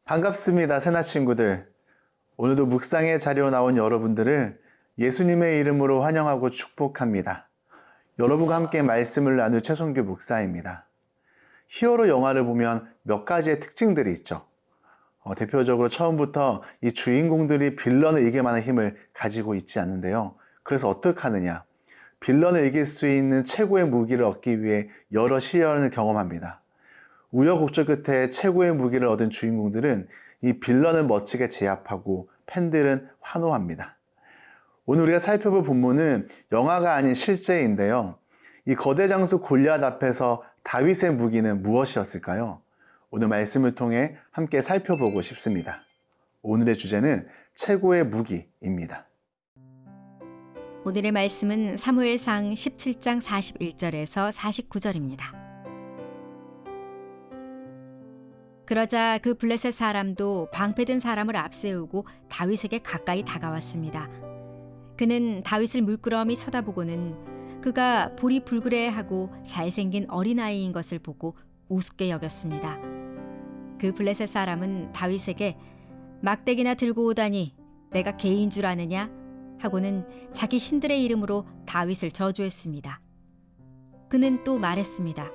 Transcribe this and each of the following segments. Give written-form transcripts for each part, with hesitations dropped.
반갑습니다, 새나 친구들. 오늘도 묵상의 자리로 나온 여러분들을 예수님의 이름으로 환영하고 축복합니다. 여러분과 함께 말씀을 나눌 최성규 목사입니다. 히어로 영화를 보면 몇 가지의 특징들이 있죠. 대표적으로 처음부터 이 주인공들이 빌런을 이길 만한 힘을 가지고 있지 않는데요. 그래서 어떻게 하느냐? 빌런을 이길 수 있는 최고의 무기를 얻기 위해 여러 시련을 경험합니다. 우여곡절 끝에 최고의 무기를 얻은 주인공들은 이 빌런을 멋지게 제압하고 팬들은 환호합니다. 오늘 우리가 살펴볼 본문은 영화가 아닌 실제인데요. 이 거대 장수 골리앗 앞에서 다윗의 무기는 무엇이었을까요? 오늘 말씀을 통해 함께 살펴보고 싶습니다. 오늘의 주제는 최고의 무기입니다. 오늘의 말씀은 사무엘상 17장 41절에서 49절입니다. 그러자 그 블레셋 사람도 방패든 사람을 앞세우고 다윗에게 가까이 다가왔습니다. 그는 다윗을 물끄러미 쳐다보고는 그가 볼이 불그레하고 잘생긴 어린아이인 것을 보고 우습게 여겼습니다. 그 블레셋 사람은 다윗에게 막대기나 들고 오다니 내가 개인 줄 아느냐? 하고는 자기 신들의 이름으로 다윗을 저주했습니다. 그는 또 말했습니다.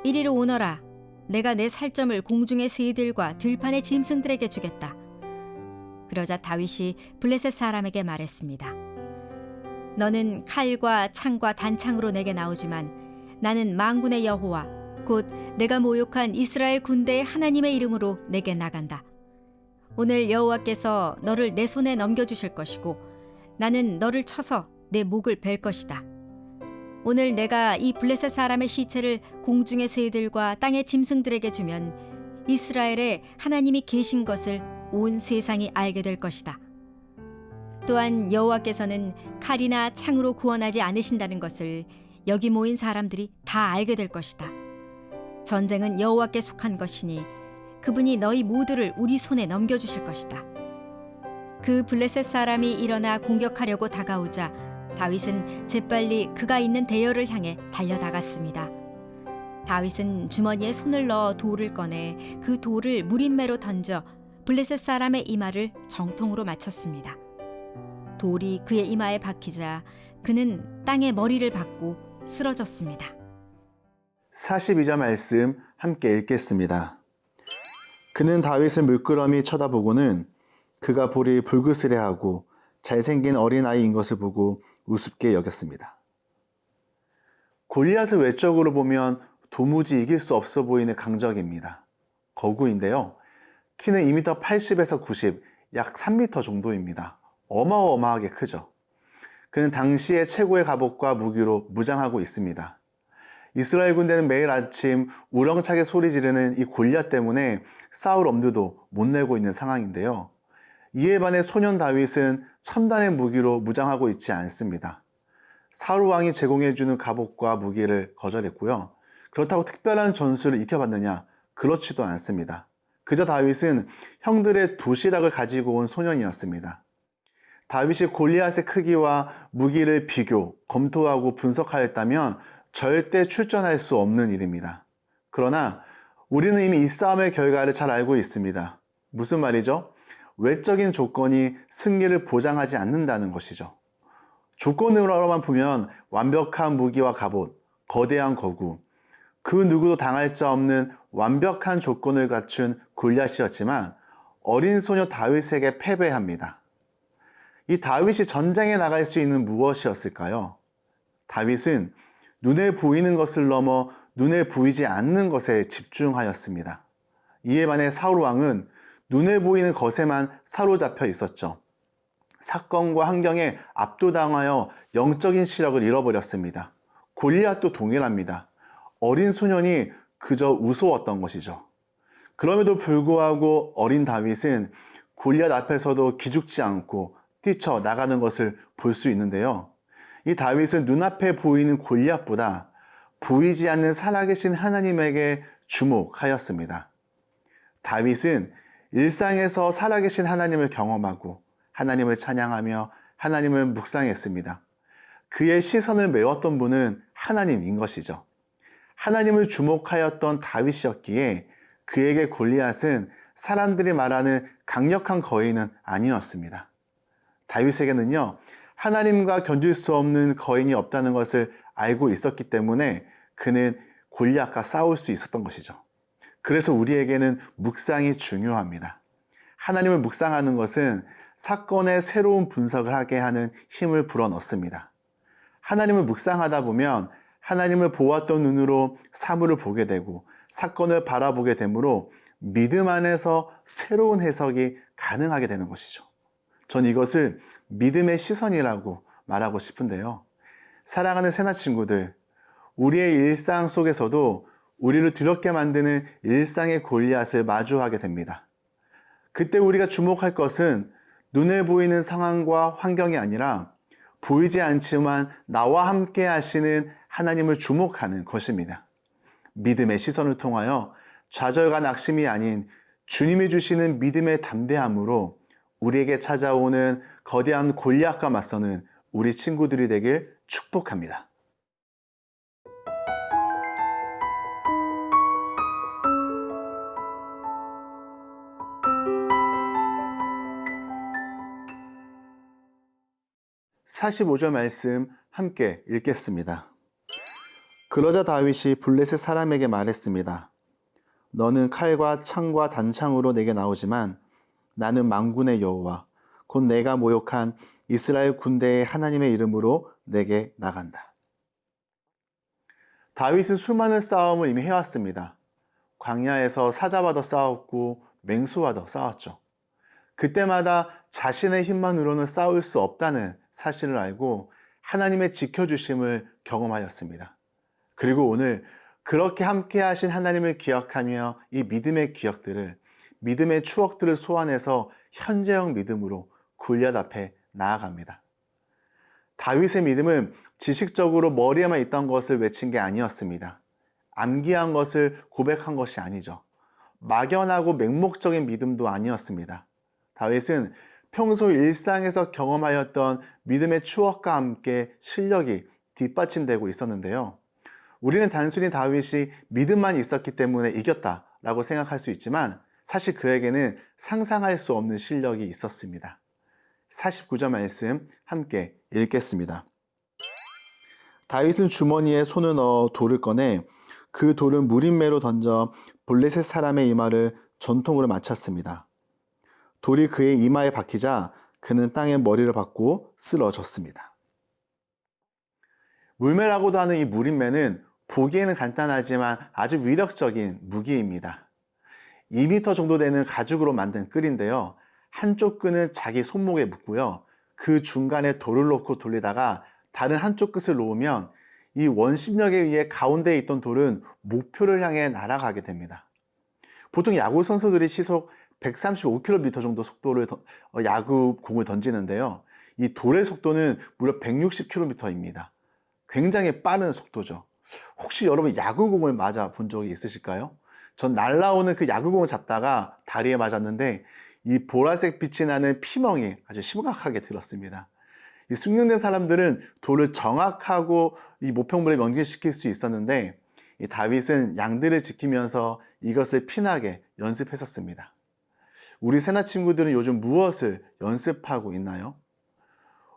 이리로 오너라. 내가 내 살점을 공중의 새들과 들판의 짐승들에게 주겠다. 그러자 다윗이 블레셋 사람에게 말했습니다. 너는 칼과 창과 단창으로 내게 나오지만 나는 만군의 여호와 곧 내가 모욕한 이스라엘 군대의 하나님의 이름으로 내게 나간다. 오늘 여호와께서 너를 내 손에 넘겨주실 것이고 나는 너를 쳐서 내 목을 벨 것이다. 오늘 내가 이 블레셋 사람의 시체를 공중의 새들과 땅의 짐승들에게 주면 이스라엘에 하나님이 계신 것을 온 세상이 알게 될 것이다. 또한 여호와께서는 칼이나 창으로 구원하지 않으신다는 것을 여기 모인 사람들이 다 알게 될 것이다. 전쟁은 여호와께 속한 것이니 그분이 너희 모두를 우리 손에 넘겨주실 것이다. 그 블레셋 사람이 일어나 공격하려고 다가오자 다윗은 재빨리 그가 있는 대열을 향해 달려나갔습니다. 다윗은 주머니에 손을 넣어 돌을 꺼내 그 돌을 무림매로 던져 블레셋 사람의 이마를 정통으로 맞췄습니다. 돌이 그의 이마에 박히자 그는 땅에 머리를 박고 쓰러졌습니다. 42절 말씀 함께 읽겠습니다. 그는 다윗을 물끄러미 쳐다보고는 그가 볼이 불그스레하고 잘생긴 어린아이인 것을 보고 우습게 여겼습니다. 골리앗을 외적으로 보면 도무지 이길 수 없어 보이는 강적입니다. 거구인데요. 키는 2m 80에서 90, 약 3m 정도입니다. 어마어마하게 크죠. 그는 당시의 최고의 갑옷과 무기로 무장하고 있습니다. 이스라엘 군대는 매일 아침 우렁차게 소리 지르는 이 골리앗 때문에 싸울 엄두도 못 내고 있는 상황인데요. 이에 반해 소년 다윗은 첨단의 무기로 무장하고 있지 않습니다. 사울 왕이 제공해주는 갑옷과 무기를 거절했고요. 그렇다고 특별한 전술을 익혀봤느냐? 그렇지도 않습니다. 그저 다윗은 형들의 도시락을 가지고 온 소년이었습니다. 다윗이 골리앗의 크기와 무기를 비교, 검토하고 분석하였다면 절대 출전할 수 없는 일입니다. 그러나 우리는 이미 이 싸움의 결과를 잘 알고 있습니다. 무슨 말이죠? 외적인 조건이 승리를 보장하지 않는다는 것이죠. 조건으로만 보면 완벽한 무기와 갑옷, 거대한 거구, 그 누구도 당할 자 없는 완벽한 조건을 갖춘 골리앗이었지만 어린 소녀 다윗에게 패배합니다. 이 다윗이 전쟁에 나갈 수 있는 무엇이었을까요? 다윗은 눈에 보이는 것을 넘어 눈에 보이지 않는 것에 집중하였습니다. 이에 반해 사울 왕은 눈에 보이는 것에만 사로잡혀 있었죠. 사건과 환경에 압도당하여 영적인 시력을 잃어버렸습니다. 골리앗도 동일합니다. 어린 소년이 그저 우스웠던 것이죠. 그럼에도 불구하고 어린 다윗은 골리앗 앞에서도 기죽지 않고 뛰쳐나가는 것을 볼 수 있는데요. 이 다윗은 눈앞에 보이는 골리앗보다 보이지 않는 살아계신 하나님에게 주목하였습니다. 다윗은 일상에서 살아계신 하나님을 경험하고 하나님을 찬양하며 하나님을 묵상했습니다. 그의 시선을 메웠던 분은 하나님인 것이죠. 하나님을 주목하였던 다윗이었기에 그에게 골리앗은 사람들이 말하는 강력한 거인은 아니었습니다. 다윗에게는요, 하나님과 견줄 수 없는 거인이 없다는 것을 알고 있었기 때문에 그는 골리앗과 싸울 수 있었던 것이죠. 그래서 우리에게는 묵상이 중요합니다. 하나님을 묵상하는 것은 사건의 새로운 분석을 하게 하는 힘을 불어넣습니다. 하나님을 묵상하다 보면 하나님을 보았던 눈으로 사물을 보게 되고 사건을 바라보게 되므로 믿음 안에서 새로운 해석이 가능하게 되는 것이죠. 전 이것을 믿음의 시선이라고 말하고 싶은데요. 사랑하는 새나 친구들, 우리의 일상 속에서도 우리를 두렵게 만드는 일상의 골리앗을 마주하게 됩니다. 그때 우리가 주목할 것은 눈에 보이는 상황과 환경이 아니라 보이지 않지만 나와 함께 하시는 하나님을 주목하는 것입니다. 믿음의 시선을 통하여 좌절과 낙심이 아닌 주님이 주시는 믿음의 담대함으로 우리에게 찾아오는 거대한 골리앗과 맞서는 우리 친구들이 되길 축복합니다. (45절) 말씀 함께 읽겠습니다. 그러자 다윗이 블레셋 사람에게 말했습니다. 너는 칼과 창과 단창으로 내게 나오지만 나는 만군의 여호와 곧 내가 모욕한 이스라엘 군대의 하나님의 이름으로 내게 나간다. 다윗은 수많은 싸움을 이미 해왔습니다. 광야에서 사자와도 싸웠고 맹수와도 싸웠죠. 그때마다 자신의 힘만으로는 싸울 수 없다는 사실을 알고 하나님의 지켜주심을 경험하였습니다. 그리고 오늘 그렇게 함께 하신 하나님을 기억하며 이 믿음의 기억들을, 믿음의 추억들을 소환해서 현재형 믿음으로 골리앗 앞에 나아갑니다. 다윗의 믿음은 지식적으로 머리에만 있던 것을 외친 게 아니었습니다. 암기한 것을 고백한 것이 아니죠. 막연하고 맹목적인 믿음도 아니었습니다. 다윗은 평소 일상에서 경험하였던 믿음의 추억과 함께 실력이 뒷받침되고 있었는데요. 우리는 단순히 다윗이 믿음만 있었기 때문에 이겼다라고 생각할 수 있지만 사실 그에게는 상상할 수 없는 실력이 있었습니다. 49절 말씀 함께 읽겠습니다. 다윗은 주머니에 손을 넣어 돌을 꺼내 그 돌을 무림매로 던져 블레셋 사람의 이마를 전통으로 맞췄습니다. 돌이 그의 이마에 박히자 그는 땅에 머리를 박고 쓰러졌습니다. 물매라고도 하는 이 무림매는 보기에는 간단하지만 아주 위력적인 무기입니다. 2m 정도 되는 가죽으로 만든 끈인데요. 한쪽 끈은 자기 손목에 묶고요. 그 중간에 돌을 놓고 돌리다가 다른 한쪽 끝을 놓으면 이 원심력에 의해 가운데에 있던 돌은 목표를 향해 날아가게 됩니다. 보통 야구 선수들이 시속 135km 정도 속도를 야구 공을 던지는데요. 이 돌의 속도는 무려 160km입니다. 굉장히 빠른 속도죠. 혹시 여러분 야구공을 맞아 본 적이 있으실까요? 전 날라오는 그 야구공을 잡다가 다리에 맞았는데 이 보라색 빛이 나는 피멍이 아주 심각하게 들었습니다. 이 숙련된 사람들은 돌을 정확하고 이 모평물에 연결시킬 수 있었는데 이 다윗은 양들을 지키면서 이것을 피나게 연습했었습니다. 우리 새나 친구들은 요즘 무엇을 연습하고 있나요?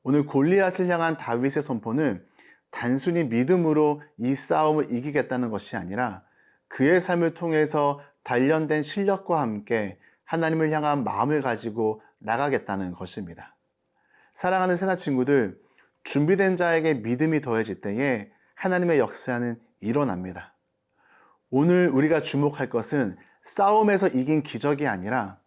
오늘 골리앗을 향한 다윗의 선포는 단순히 믿음으로 이 싸움을 이기겠다는 것이 아니라 그의 삶을 통해서 단련된 실력과 함께 하나님을 향한 마음을 가지고 나가겠다는 것입니다. 사랑하는 새나 친구들, 준비된 자에게 믿음이 더해질 때에 하나님의 역사는 일어납니다. 오늘 우리가 주목할 것은 싸움에서 이긴 기적이 아니라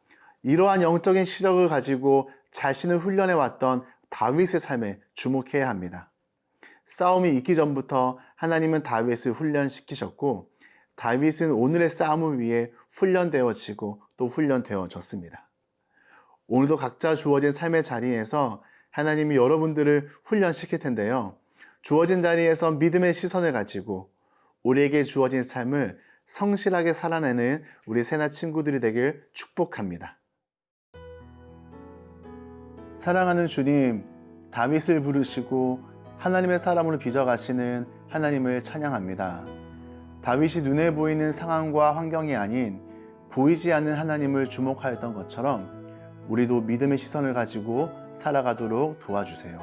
이러한 영적인 시력을 가지고 자신을 훈련해 왔던 다윗의 삶에 주목해야 합니다. 싸움이 있기 전부터 하나님은 다윗을 훈련시키셨고 다윗은 오늘의 싸움을 위해 훈련되어지고 또 훈련되어졌습니다. 오늘도 각자 주어진 삶의 자리에서 하나님이 여러분들을 훈련시킬 텐데요. 주어진 자리에서 믿음의 시선을 가지고 우리에게 주어진 삶을 성실하게 살아내는 우리 새나 친구들이 되길 축복합니다. 사랑하는 주님, 다윗을 부르시고 하나님의 사람으로 빚어가시는 하나님을 찬양합니다. 다윗이 눈에 보이는 상황과 환경이 아닌 보이지 않는 하나님을 주목하였던 것처럼 우리도 믿음의 시선을 가지고 살아가도록 도와주세요.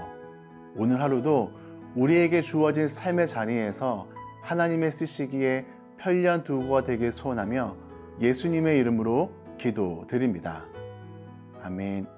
오늘 하루도 우리에게 주어진 삶의 자리에서 하나님의 쓰시기에 편리한 도구가 되길 소원하며 예수님의 이름으로 기도드립니다. 아멘.